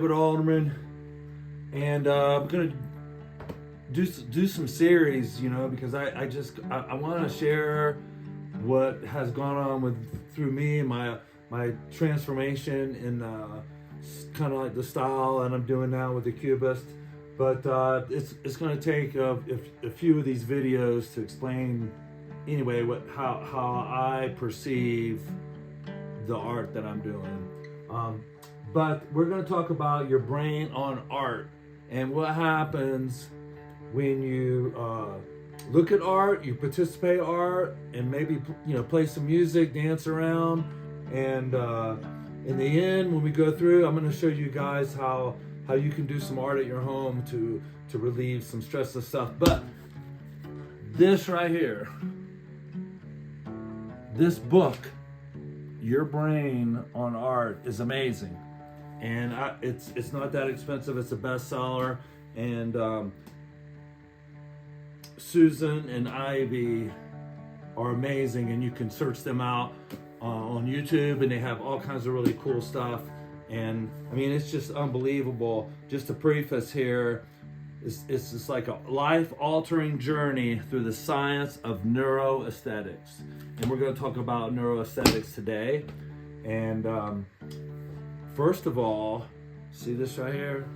Alderman, and I'm gonna do some series, because I want to share what has gone on through me and my transformation in kind of like the style that I'm doing now with the Cubist. But it's going to take a few of these videos to explain anyway how I perceive the art that I'm doing. But we're going to talk about your brain on art and what happens when you look at art, you participate in art, and maybe play some music, dance around, and in the end, when we go through, I'm going to show you guys how you can do some art at your home to relieve some stress and stuff. But this right here, this book, Your Brain on Art, is amazing. And it's not that expensive. It's a bestseller, and Susan and Ivy are amazing, and you can search them out on YouTube, and they have all kinds of really cool stuff. And I mean, it's just unbelievable. Just to preface here, it's just like a life-altering journey through the science of neuroaesthetics, and we're going to talk about neuroaesthetics today. And first of all, see this right here?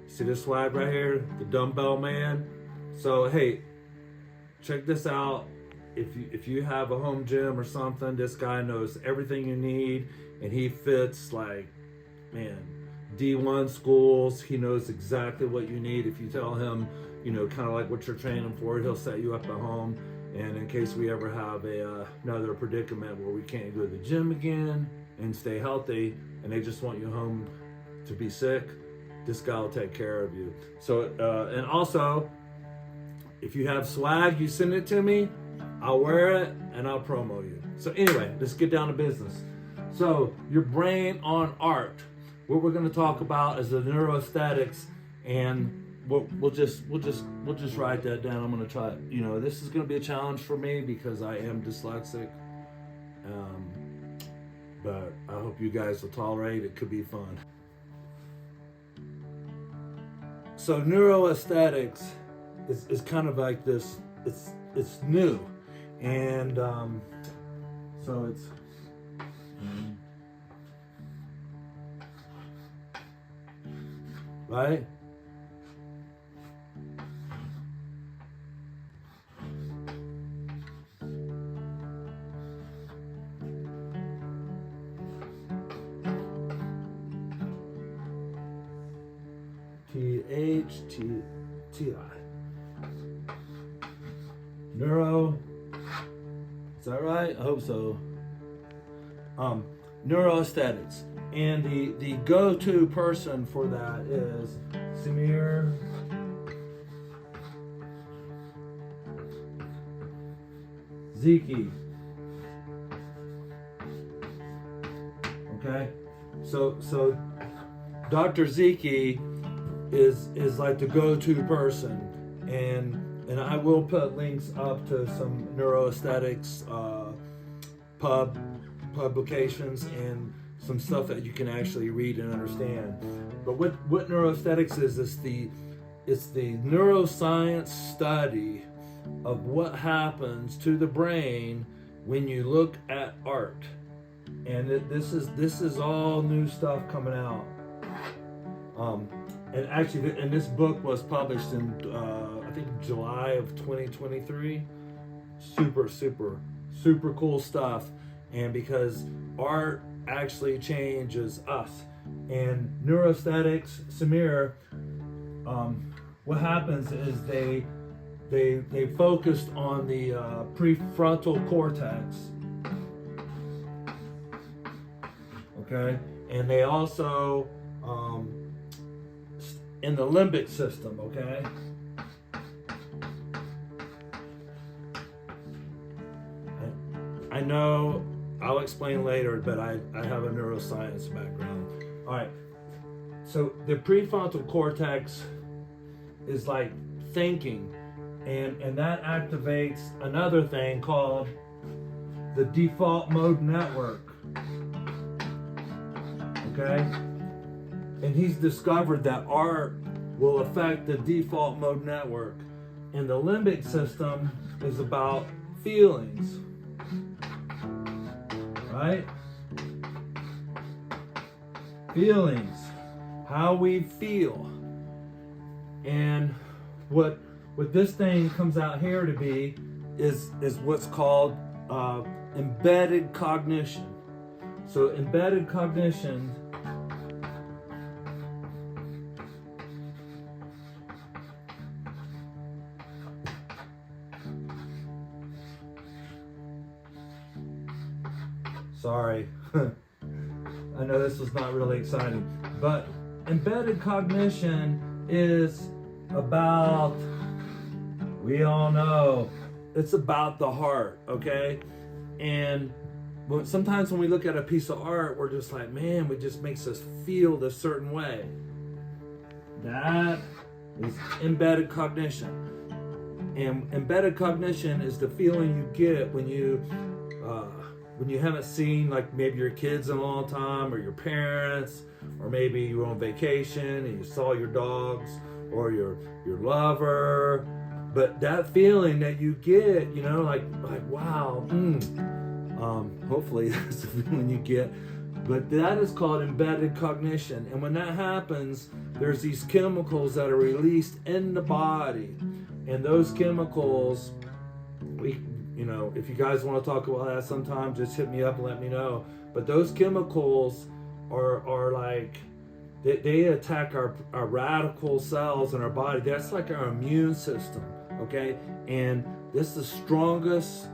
See this swag right here? The dumbbell man. So hey, check this out. If you have a home gym or something, this guy knows everything you need, and he fits like, man, D1 schools. He knows exactly what you need. If you tell him, kind of like what you're training for, he'll set you up at home. And in case we ever have another predicament where we can't go to the gym again and stay healthy, and they just want you home to be sick, this guy will take care of you. So, and also, if you have swag, you send it to me, I'll wear it and I'll promo you. So anyway, let's get down to business. So your brain on art. What we're going to talk about is the neuroaesthetics, and we'll just write that down. I'm going to try. This is going to be a challenge for me because I am dyslexic. But I hope you guys will tolerate. It could be fun. So neuroaesthetics is kind of like this. It's new, and so it's. Right? THTI. Neuro. Is that right? I hope so. Neuroaesthetics. And the go-to person for that is Samir Ziki. Okay? So Dr. Ziki is like the go-to person, and I will put links up to some neuroaesthetics publications and some stuff that you can actually read and understand. But what neuroaesthetics is, it's the neuroscience study of what happens to the brain when you look at art. And this is all new stuff coming out. And actually, and this book was published in I think July of 2023. Super cool stuff. And because art actually changes us, and neuroaesthetics, Samir, what happens is they focused on the prefrontal cortex, okay, and they also in the limbic system, okay. I know I'll explain later, but I have a neuroscience background. All right, so the prefrontal cortex is like thinking, and that activates another thing called the default mode network. Okay? And he's discovered that art will affect the default mode network. And the limbic system is about feelings, right? Feelings, how we feel. And what this thing comes out here to be is what's called embedded cognition. So embedded cognition sorry I know this was not really exciting, but embedded cognition is about, we all know, it's about the heart, okay? And sometimes when we look at a piece of art, we're just like, man, it just makes us feel this certain way. That is embedded cognition. And embedded cognition is the feeling you get when you haven't seen, like, maybe your kids in a long time, or your parents, or maybe you were on vacation and you saw your dogs or your lover. But that feeling that you get, you know, like wow, hopefully that's the feeling you get. But that is called embedded cognition. And when that happens, there's these chemicals that are released in the body. And those chemicals, if you guys want to talk about that sometime, just hit me up and let me know. But those chemicals are like, they attack our radical cells in our body. That's like our immune system, okay? And this is the strongest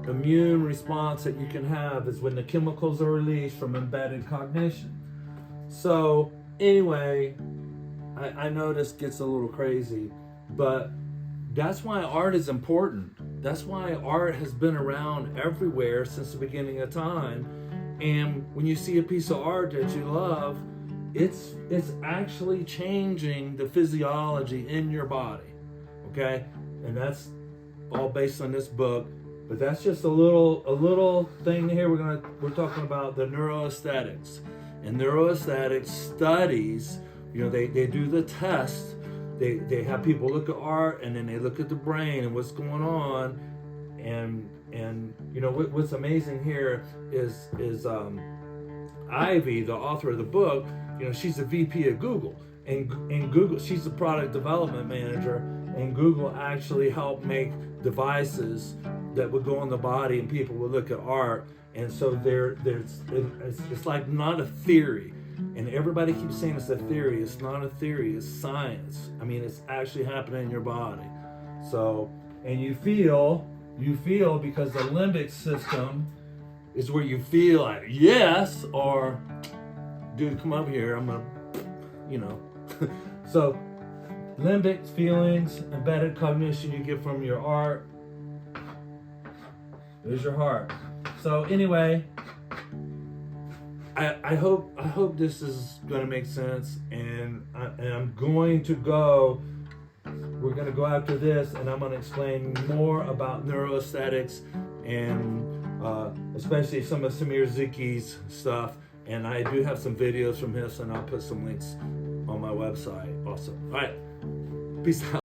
immune response that you can have, is when the chemicals are released from embedded cognition. So anyway, I know this gets a little crazy, but that's why art is important. That's why art has been around everywhere since the beginning of time. And when you see a piece of art that you love, it's actually changing the physiology in your body, okay? And that's all based on this book. But that's just a little thing here. We're talking about the neuroaesthetics. And neuroaesthetics studies, they do the test. They have people look at art, and then they look at the brain and what's going on. And what's amazing here is Ivy, the author of the book. She's a VP at Google, and Google, she's the product development manager, and Google actually helped make devices that would go on the body, and people would look at art. And so it's like not a theory. And everybody keeps saying it's a theory. It's not a theory, it's science. I mean, it's actually happening in your body. So, and you feel because the limbic system is where you feel like yes, or dude, come up here, I'm gonna, So limbic feelings, embedded cognition you get from your art. There's your heart. So anyway, I hope this is going to make sense, and I'm going to go. We're going to go after this, and I'm going to explain more about neuroaesthetics, and especially some of Samir Ziki's stuff. And I do have some videos from him, and I'll put some links on my website also. All right, peace out.